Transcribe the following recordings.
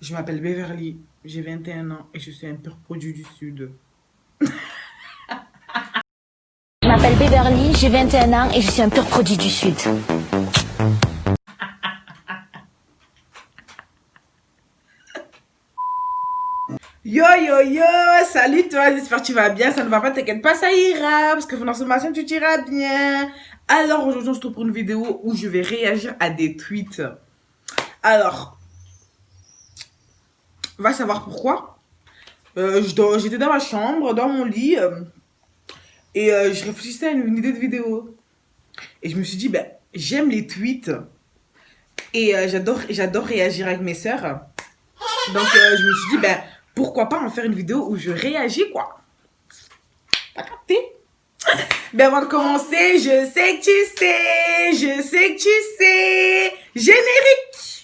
Je m'appelle Beverly, j'ai 21 ans et je suis un pur produit du Sud. Je m'appelle Beverly, j'ai 21 ans et je suis un pur produit du Sud. Yo yo yo, salut toi, j'espère que tu vas bien, ça ne va pas, t'inquiète pas, ça ira, parce que dans ce matin tu t'iras bien. Alors aujourd'hui on se retrouve pour une vidéo où je vais réagir à des tweets. Alors, va savoir pourquoi. J'étais dans ma chambre, dans mon lit, et je réfléchissais à une idée de vidéo. Et je me suis dit, ben, j'aime les tweets et j'adore réagir avec mes sœurs. Donc, je me suis dit, ben, pourquoi pas en faire une vidéo où je réagis, quoi. T'as capté? Ben, avant de commencer, je sais que tu sais, je sais que tu sais. Générique!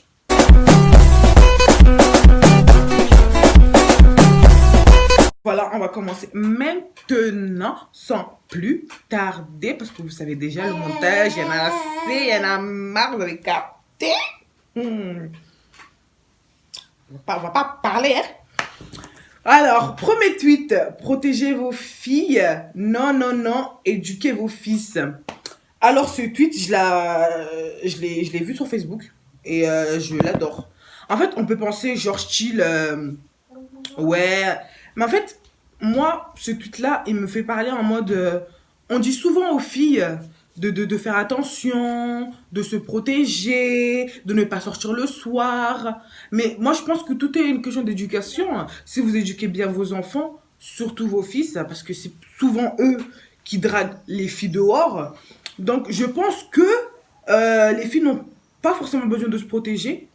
Voilà, on va commencer maintenant, sans plus tarder, parce que vous savez déjà, le montage, il y en a assez, il y en a marre, vous avez capté? On va pas parler, hein? Alors, premier tweet, protégez vos filles, non, non, non, éduquez vos fils. Alors, ce tweet, je l'ai vu sur Facebook et je l'adore. En fait, on peut penser genre style, ouais, mais en fait, moi, ce tweet-là, il me fait parler en mode, on dit souvent aux filles de faire attention, de se protéger, de ne pas sortir le soir. Mais moi, je pense que tout est une question d'éducation. Si vous éduquez bien vos enfants, surtout vos fils, parce que c'est souvent eux qui draguent les filles dehors. Donc, je pense que les filles n'ont pas forcément besoin de se protéger.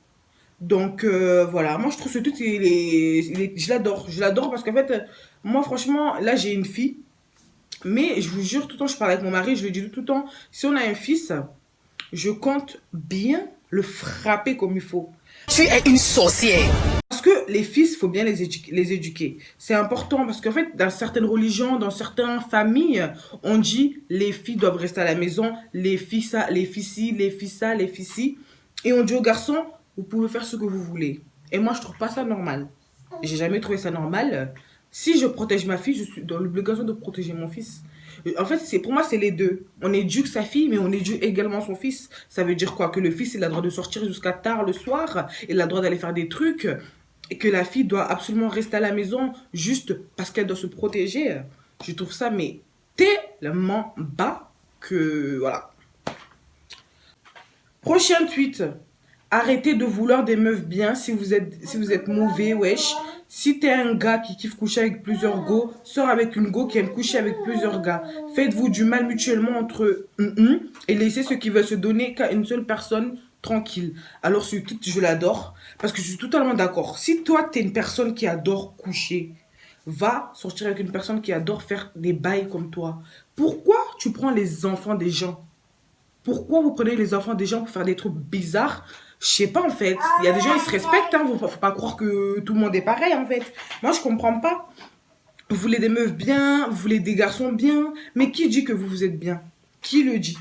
Donc voilà, moi je trouve ce tweet, je l'adore parce qu'en fait, moi franchement, là j'ai une fille, mais je vous jure, tout le temps je parle avec mon mari, je lui dis tout le temps, si on a un fils, je compte bien le frapper comme il faut. Tu es une sorcière. Parce que les fils, il faut bien les éduquer. C'est important parce qu'en fait, dans certaines religions, dans certaines familles, on dit les filles doivent rester à la maison, les filles ça, les filles ci, les filles ça, les filles ci. Et on dit aux garçons, vous pouvez faire ce que vous voulez. Et moi, je trouve pas ça normal. J'ai jamais trouvé ça normal. Si je protège ma fille, je suis dans l'obligation de protéger mon fils. En fait, pour moi, c'est les deux. On éduque sa fille, mais on éduque également son fils. Ça veut dire quoi? Que le fils, il a le droit de sortir jusqu'à tard le soir, il a le droit d'aller faire des trucs, et que la fille doit absolument rester à la maison juste parce qu'elle doit se protéger. Je trouve ça, mais tellement bas que, voilà. Prochain tweet. Arrêtez de vouloir des meufs bien si vous êtes mauvais, wesh. Si t'es un gars qui kiffe coucher avec plusieurs go, sors avec une go qui aime coucher avec plusieurs gars. Faites-vous du mal mutuellement entre eux et laissez ceux qui veulent se donner qu'à une seule personne tranquille. Alors ce tweet, je l'adore parce que je suis totalement d'accord. Si toi, t'es une personne qui adore coucher, va sortir avec une personne qui adore faire des bails comme toi. Pourquoi tu prends les enfants des gens? Pourquoi vous prenez les enfants des gens pour faire des trucs bizarres? Je sais pas en fait. Il y a des gens, ils se respectent, hein. Faut pas croire que tout le monde est pareil en fait. Moi, je comprends pas. Vous voulez des meufs bien, vous voulez des garçons bien. Mais qui dit que vous êtes bien? Qui le dit?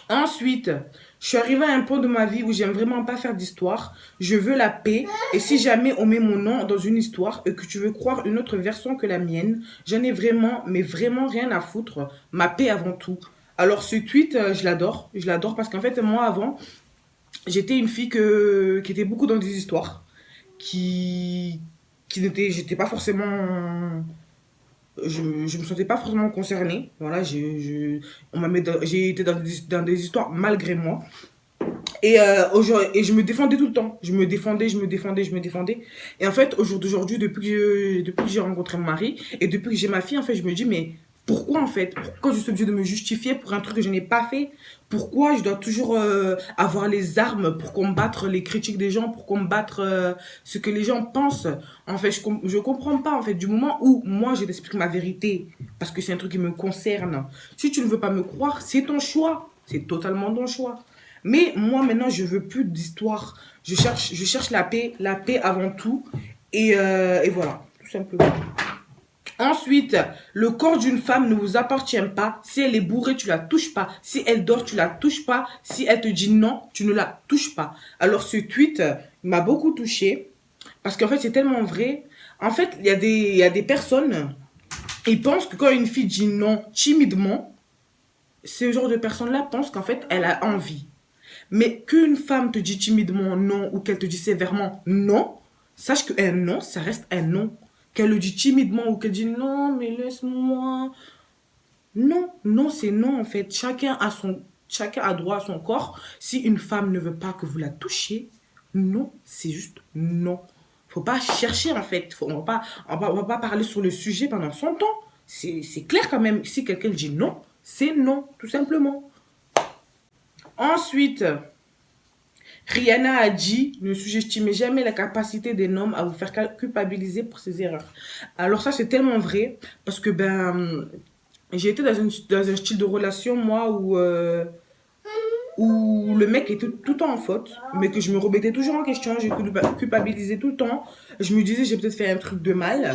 Ensuite, je suis arrivée à un point de ma vie où j'aime vraiment pas faire d'histoire. Je veux la paix. Et si jamais on met mon nom dans une histoire et que tu veux croire une autre version que la mienne, j'en ai vraiment, mais vraiment rien à foutre. Ma paix avant tout. Alors ce tweet, je l'adore. Je l'adore parce qu'en fait, moi avant, j'étais une fille qui était beaucoup dans des histoires. J'étais pas forcément je me sentais pas forcément concernée. Voilà, j'ai été dans des histoires malgré moi. Et je me défendais tout le temps. Je me défendais. Et en fait, au jour d'aujourd'hui, depuis que j'ai rencontré mon mari et depuis que j'ai ma fille, en fait, je me dis, mais pourquoi en fait? Pourquoi je suis obligée de me justifier pour un truc que je n'ai pas fait? Pourquoi je dois toujours avoir les armes pour combattre les critiques des gens, pour combattre ce que les gens pensent? En fait, je comprends pas, en fait, du moment où moi, je t'explique ma vérité, parce que c'est un truc qui me concerne. Si tu ne veux pas me croire, c'est ton choix. C'est totalement ton choix. Mais moi, maintenant, je veux plus d'histoire. Je cherche la paix avant tout. Et voilà, tout simplement. Ensuite, le corps d'une femme ne vous appartient pas. Si elle est bourrée, tu la touches pas. Si elle dort, tu la touches pas. Si elle te dit non, tu ne la touches pas. Alors ce tweet m'a beaucoup touchée parce qu'en fait, c'est tellement vrai. En fait, il y a des personnes, ils pensent que quand une fille dit non timidement, ce genre de personnes-là pensent qu'en fait, elle a envie. Mais qu'une femme te dit timidement non ou qu'elle te dit sévèrement non, sache qu'un non, ça reste un non. Qu'elle le dit timidement ou qu'elle dit non, mais laisse-moi. Non, non, c'est non en fait. Chacun a droit à son corps. Si une femme ne veut pas que vous la touchiez, non, c'est juste non. Faut pas chercher en fait. On va pas parler sur le sujet pendant 100 ans. C'est clair quand même. Si quelqu'un dit non, c'est non, tout simplement. Ensuite, Rihanna a dit, ne sous-estimez jamais la capacité d'un homme à vous faire culpabiliser pour ses erreurs. Alors ça, c'est tellement vrai, parce que j'ai été dans un style de relation, moi, où le mec était tout le temps en faute, mais que je me remettais toujours en question, j'ai culpabilisé tout le temps. Je me disais, j'ai peut-être fait un truc de mal.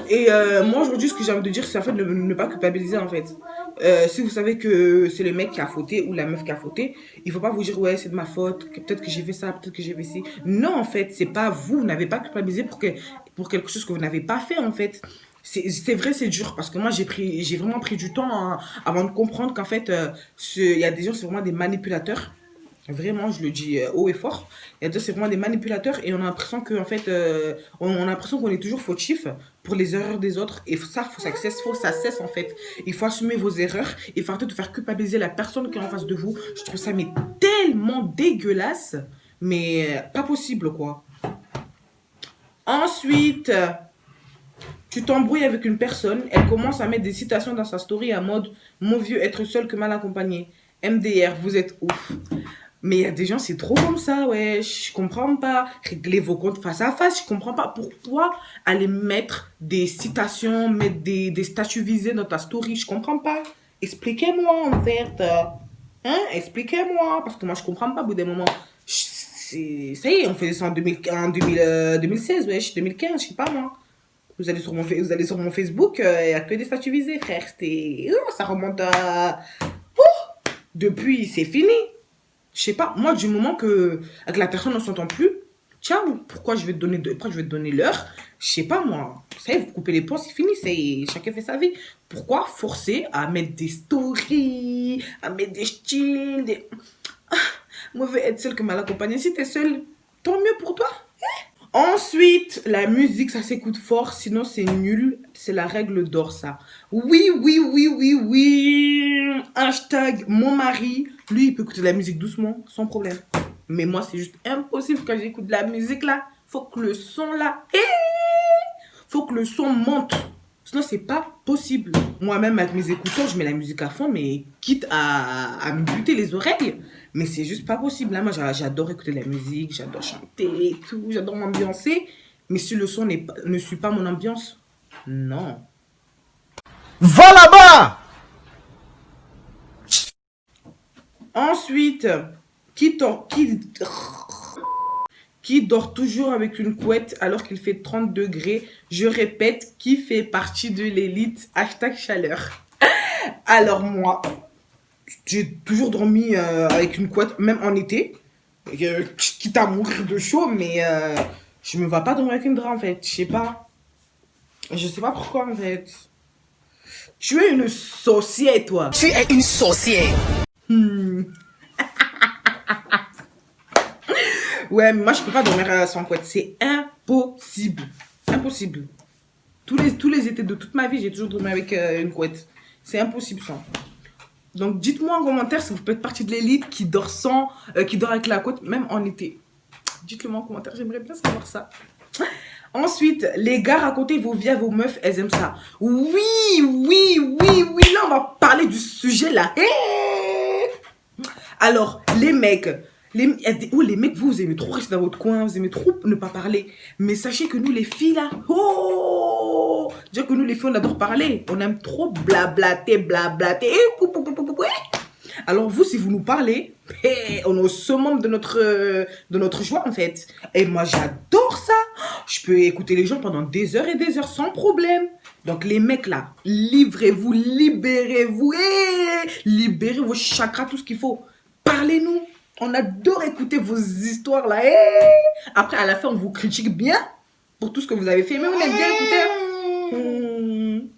Et moi, aujourd'hui, ce que j'ai envie de dire, c'est en fait de ne pas culpabiliser, en fait. Si vous savez que c'est le mec qui a fauté ou la meuf qui a fauté, il faut pas vous dire, ouais, c'est de ma faute, peut-être que j'ai fait ça, peut-être que j'ai fait ci. Non, en fait, c'est pas vous n'avez pas culpabilisé pour quelque chose que vous n'avez pas fait, en fait. C'est vrai, c'est dur parce que moi j'ai vraiment pris du temps hein, avant de comprendre qu'en fait il y a des gens c'est vraiment des manipulateurs. Vraiment, je le dis haut et fort. Il y a des gens c'est vraiment des manipulateurs et on a l'impression que en fait on a l'impression qu'on est toujours fautif pour les erreurs des autres et ça faut que ça cesse en fait. Il faut assumer vos erreurs, il faut arrêter de faire culpabiliser la personne qui est en face de vous. Je trouve ça mais tellement dégueulasse, mais pas possible quoi. Ensuite, tu t'embrouilles avec une personne, elle commence à mettre des citations dans sa story en mode « Mon vieux, être seul que mal accompagné. MDR, vous êtes ouf. » Mais il y a des gens, c'est trop comme ça, ouais. Je comprends pas. Réglez vos comptes face à face. Je comprends pas pourquoi aller mettre des citations, mettre des statuts visés dans ta story. Je comprends pas. Expliquez-moi, en fait. Hein? Expliquez-moi. Parce que moi, je comprends pas au bout d'un moment. Ça y est, on faisait ça en 2016, ouais, 2015, je sais pas moi. Vous allez sur mon Facebook, il n'y a que des statuts visés, frère. Ça remonte à... Depuis, c'est fini. Je sais pas, moi, du moment que avec la personne, on ne s'entend plus, ciao, pourquoi je vais te donner l'heure? Je sais pas, moi. Ça y est, vous coupez les ponts, c'est fini. Chacun fait sa vie. Pourquoi forcer à mettre des stories, à mettre des styles, Moi, je veux être seule que mal accompagnée. Si t'es seule, tant mieux pour toi. Ensuite, la musique, ça s'écoute fort, sinon c'est nul. C'est la règle d'or, ça. Oui, oui, oui, oui, oui. Hashtag mon mari. Lui, il peut écouter de la musique doucement, sans problème. Mais moi, c'est juste impossible quand j'écoute de la musique, là. Faut que le son, là... Faut que le son monte. Sinon, c'est pas possible. Moi-même, avec mes écouteurs, je mets la musique à fond, mais quitte à me buter les oreilles. Mais c'est juste pas possible. Là, moi, j'adore écouter la musique, j'adore chanter et tout, j'adore m'ambiancer. Mais si le son ne suit pas mon ambiance, non. Va là-bas! Ensuite, qui dort toujours avec une couette alors qu'il fait 30 degrés? Je répète, qui fait partie de l'élite? Hashtag chaleur. Alors moi, j'ai toujours dormi avec une couette, même en été. Quitte à mourir de chaud, mais je me vois pas dormir avec une drap en fait. Je sais pas. Je sais pas pourquoi en fait. Tu es une sorcière, toi. Tu es une sorcière. Ouais, mais moi je peux pas dormir sans couette. C'est impossible. Impossible. Tous les étés de toute ma vie, j'ai toujours dormi avec une couette. C'est impossible ça. Donc dites-moi en commentaire si vous faites partie de l'élite qui dort qui dort avec la couette, même en été. Dites-le moi en commentaire, j'aimerais bien savoir ça. Ensuite, les gars, racontez vos vies à vos meufs, elles aiment ça. Oui, oui, oui, oui, là on va parler du sujet là. Alors, les mecs, les mecs, vous aimez trop rester dans votre coin, vous aimez trop ne pas parler. Mais sachez que nous les filles là, dire que nous les filles on adore parler. On aime trop blablater. Alors vous, si vous nous parlez, on est au summum de notre joie en fait. Et moi j'adore ça. Je peux écouter les gens pendant des heures et des heures sans problème. Donc les mecs là, livrez-vous, libérez-vous, libérez vos chakras, tout ce qu'il faut. Parlez-nous. On adore écouter vos histoires là. Après, à la fin, on vous critique bien pour tout ce que vous avez fait, mais on aime bien écouter.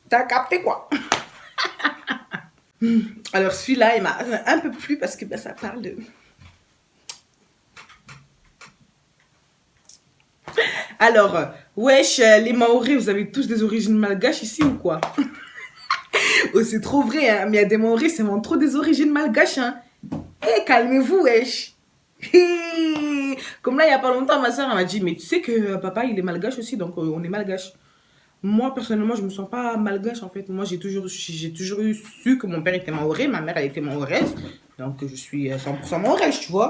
T'as capté quoi? Alors celui-là, il m'a un peu plu parce que ben, ça parle de... Alors, wesh, les Maoris, vous avez tous des origines malgaches ici ou quoi? Oh, c'est trop vrai, hein, mais il y a des Maoris, c'est vraiment trop des origines malgaches, hein. Calmez-vous, wesh. Comme là, il n'y a pas longtemps, ma soeur m'a dit, mais tu sais que papa, il est malgache aussi, donc on est malgache. Moi, personnellement, je me sens pas malgache, en fait. Moi, j'ai toujours eu su que mon père était maoré, ma mère, elle était mahoraise. Donc, je suis 100% mahoraise, tu vois.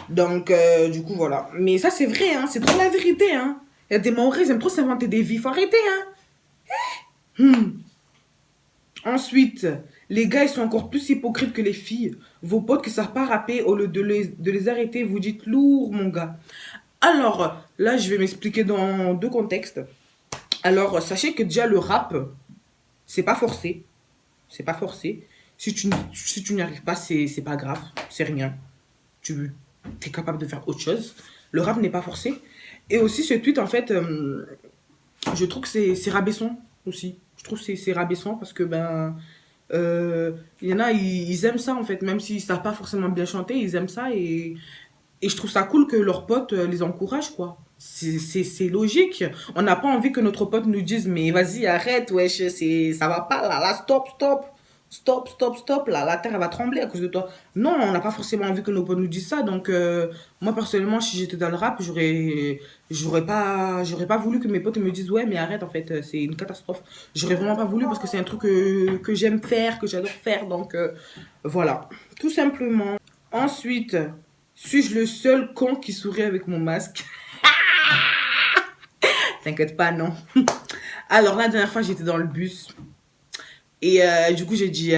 Donc, du coup, voilà. Mais ça, c'est vrai, hein. C'est trop la vérité, hein. Il y a des mahorais, ils aiment trop s'inventer des vies. Faut arrêter, hein. Ensuite, les gars, ils sont encore plus hypocrites que les filles. Vos potes qui ne savent pas rapper, au lieu de les arrêter, vous dites lourd, mon gars. Alors, là, je vais m'expliquer dans deux contextes. Alors, sachez que déjà, le rap, c'est pas forcé. C'est pas forcé. Si tu n'y arrives pas, c'est pas grave. C'est rien. Tu es capable de faire autre chose. Le rap n'est pas forcé. Et aussi, ce tweet, en fait, je trouve que c'est rabaissant aussi. Je trouve que c'est rabaissant parce que, ben, il y en a, ils aiment ça, en fait. Même s'ils ne savent pas forcément bien chanter, ils aiment ça. Et je trouve ça cool que leurs potes les encouragent, quoi. C'est logique. On n'a pas envie que notre pote nous dise, mais vas-y, arrête, wesh, ça va pas, là, stop, stop. Stop, stop, stop, là, la terre, elle va trembler à cause de toi. Non, on n'a pas forcément envie que nos potes nous disent ça. Donc, moi, personnellement, si j'étais dans le rap, j'aurais pas voulu que mes potes me disent, ouais, mais arrête, en fait, c'est une catastrophe. J'aurais vraiment pas voulu parce que c'est un truc que j'aime faire, que j'adore faire. Donc, voilà, tout simplement. Ensuite, suis-je le seul con qui sourit avec mon masque? T'inquiète pas, non. Alors, la dernière fois, j'étais dans le bus. Et du coup, j'ai dit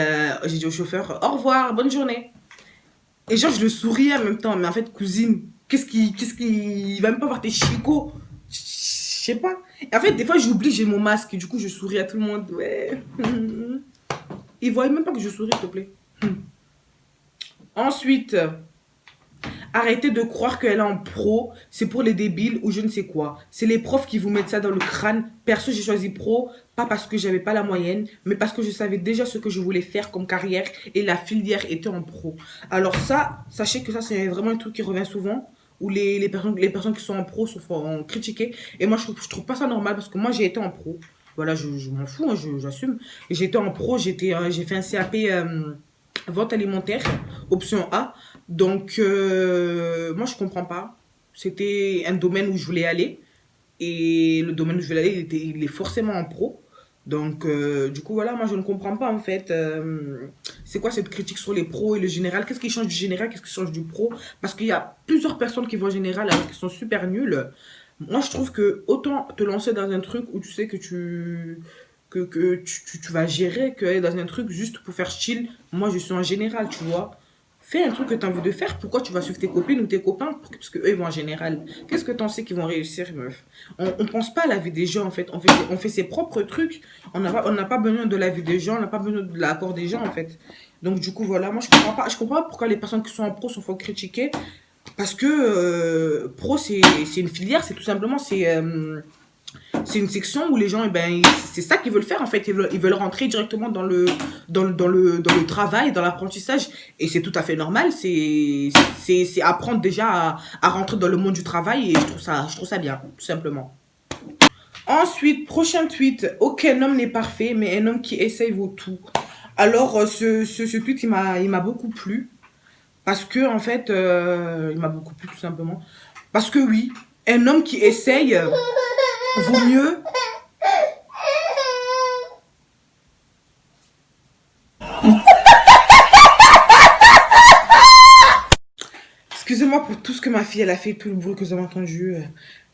au chauffeur, au revoir, bonne journée. Et genre, je le souriais en même temps. Mais en fait, cousine, il va même pas voir tes chicots. Je sais pas. Et en fait, des fois, j'oublie, j'ai mon masque. Et du coup, je souris à tout le monde. Ouais. Ils voient même pas que je souris, s'il te plaît. Ensuite, arrêtez de croire qu'elle est en pro, c'est pour les débiles ou je ne sais quoi. C'est les profs qui vous mettent ça dans le crâne. Perso, j'ai choisi pro, pas parce que j'avais pas la moyenne, mais parce que je savais déjà ce que je voulais faire comme carrière et la filière était en pro. Alors ça, sachez que ça c'est vraiment un truc qui revient souvent, où les personnes qui sont en pro se font critiquer. Et moi, je trouve pas ça normal parce que moi, j'ai été en pro. Voilà, je m'en fous, hein, j'assume. J'ai été en pro, j'ai fait un CAP vente alimentaire, option A. Donc, moi, je comprends pas. C'était un domaine où je voulais aller. Et le domaine où je voulais aller, il est forcément en pro. Donc, du coup, voilà, moi, je ne comprends pas, en fait. C'est quoi cette critique sur les pros et le général? Qu'est-ce qui change du général? Qu'est-ce qui change du pro? Parce qu'il y a plusieurs personnes qui vont en général alors qu'ils sont super nuls. Moi, je trouve que autant te lancer dans un truc où tu sais que tu vas gérer que aller dans un truc juste pour faire chill. Moi, je suis en général, tu vois. Fais un truc que tu as envie de faire. Pourquoi tu vas suivre tes copines ou tes copains? Parce qu'eux, ils vont en général. Qu'est-ce que tu en sais qu'ils vont réussir, meuf? On pense pas à la vie des gens, en fait. On fait ses propres trucs. On n'a pas besoin de la vie des gens. On n'a pas besoin de l'accord des gens, en fait. Donc, du coup, voilà. Moi, je comprends pas pourquoi les personnes qui sont en pro sont fort critiquées. Parce que pro, c'est une filière. C'est tout simplement... C'est une section où les gens, eh ben, c'est ça qu'ils veulent faire en fait. Ils veulent rentrer directement dans le travail, dans l'apprentissage. Et c'est tout à fait normal. C'est apprendre déjà à rentrer dans le monde du travail. Et je trouve ça bien, tout simplement. Ensuite, prochain tweet. Aucun homme n'est parfait, mais un homme qui essaye vaut tout. Alors, ce tweet, il m'a beaucoup plu. Parce que, en fait, il m'a beaucoup plu tout simplement. Parce que oui, un homme qui essaye... vaut mieux. Excusez-moi pour tout ce que ma fille elle a fait, tout le bruit que vous avez entendu.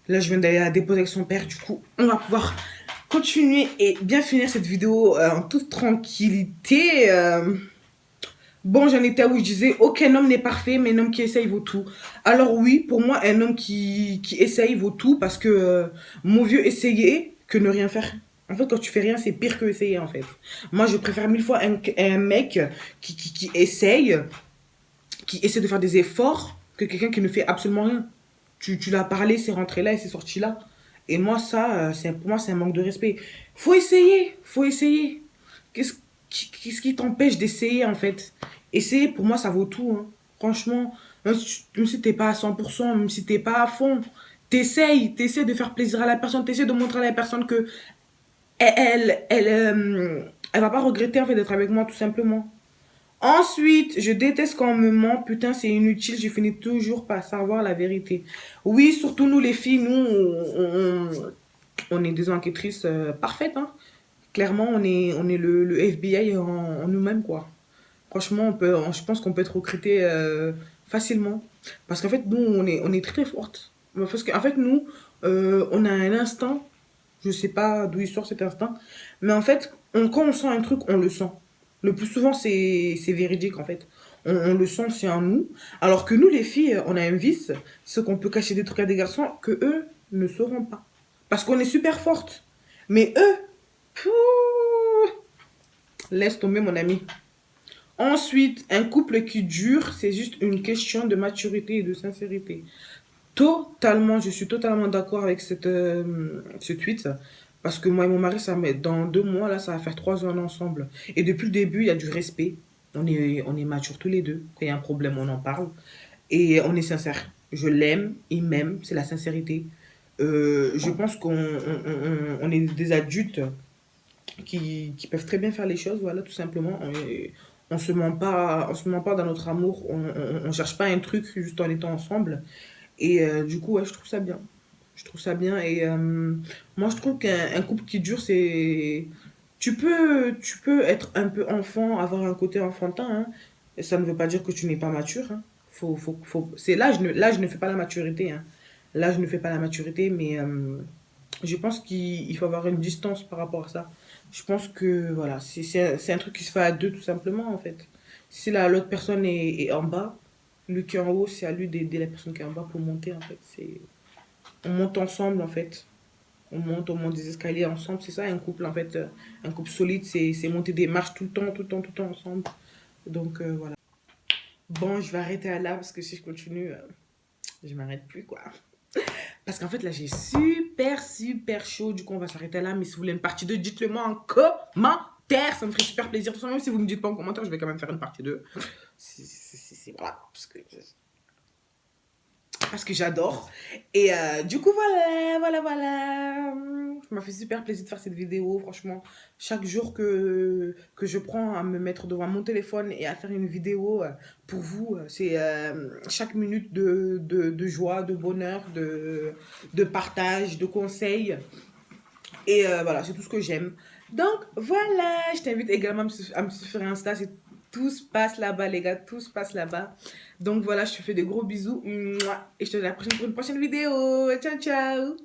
Là, je viens d'aller à la déposer avec son père. Du coup, on va pouvoir continuer et bien finir cette vidéo en toute tranquillité. Bon, j'en étais où je disais, aucun homme n'est parfait, mais un homme qui essaye vaut tout. Alors oui, pour moi, un homme qui essaye vaut tout parce que mon vieux essayer que ne rien faire. En fait, quand tu fais rien, c'est pire que essayer, en fait. Moi, je préfère mille fois un mec qui essaie de faire des efforts que quelqu'un qui ne fait absolument rien. Tu l'as parlé, c'est rentré là et c'est sorti là. Et moi, ça, pour moi, c'est un manque de respect. Faut essayer, faut essayer. Qu'est-ce qu'est-ce qui t'empêche d'essayer, en fait? Essayer, pour moi, ça vaut tout, hein. Franchement, même si t'es pas à 100%, même si t'es pas à fond, t'essayes de faire plaisir à la personne, t'essayes de montrer à la personne que elle va pas regretter, en fait, d'être avec moi, tout simplement. Ensuite, je déteste quand on me ment. Putain, c'est inutile. Je finis toujours par savoir la vérité. Oui, surtout nous, les filles, nous, on est des enquêtrices parfaites, hein. Clairement, on est le FBI en nous-mêmes, quoi. Franchement, je pense qu'on peut être recruté facilement. Parce qu'en fait, nous, on est très fortes. Parce qu'en fait, nous, on a un instinct. Je sais pas d'où il sort cet instinct. Mais en fait, quand on sent un truc, on le sent. Le plus souvent, c'est véridique, en fait. On le sent, c'est en nous. Alors que nous, les filles, on a un vice. C'est qu'on peut cacher des trucs à des garçons que eux ne sauront pas. Parce qu'on est super fortes. Mais eux, pouh, laisse tomber, mon ami. Ensuite, un couple qui dure, c'est juste une question de maturité et de sincérité. Totalement, je suis totalement d'accord avec ce tweet. Parce que moi et mon mari, dans 2 mois, là, ça va faire 3 ans ensemble. Et depuis le début, il y a du respect. On est matures tous les deux. Quand il y a un problème, on en parle. Et on est sincère. Je l'aime, il m'aime, c'est la sincérité. Je pense qu'on est des adultes qui peuvent très bien faire les choses, voilà, tout simplement. On se ment pas dans notre amour. On cherche pas un truc juste en étant ensemble. Et du coup, ouais, je trouve ça bien. Je trouve ça bien. Et moi, je trouve qu'un couple qui dure, c'est. Tu peux être un peu enfant, avoir un côté enfantin, hein. Et ça ne veut pas dire que tu n'es pas mature, hein. C'est l'âge ne fait pas la maturité, hein. L'âge ne fait pas la maturité, mais je pense qu'il faut avoir une distance par rapport à ça. Je pense que voilà, c'est un truc qui se fait à deux, tout simplement, en fait. Si l'autre personne est en bas, lui qui est en haut, c'est à lui d'aider la personne qui est en bas pour monter, en fait. On monte ensemble, en fait. On monte des escaliers ensemble. C'est ça, un couple, en fait. Un couple solide, c'est monter des marches tout le temps, tout le temps, tout le temps ensemble. Donc, voilà. Bon, je vais arrêter à là parce que si je continue, je m'arrête plus, quoi. Parce qu'en fait, là, j'ai super, super chaud. Du coup, on va s'arrêter là. Mais si vous voulez une partie 2, dites-le moi en commentaire. Ça me ferait super plaisir. De toute façon, même si vous ne me dites pas en commentaire, je vais quand même faire une partie 2. Voilà. Parce que j'adore. Et du coup, voilà. Ça m'a fait super plaisir de faire cette vidéo. Franchement, chaque jour que je prends à me mettre devant mon téléphone et à faire une vidéo pour vous, c'est chaque minute de joie, de bonheur, de partage, de conseils. Et voilà, c'est tout ce que j'aime. Donc voilà, je t'invite également à me suivre sur Insta. Tout se passe là-bas, les gars. Tout se passe là-bas. Donc voilà, je te fais des gros bisous. Mouah. Et je te dis à la prochaine pour une prochaine vidéo. Ciao, ciao.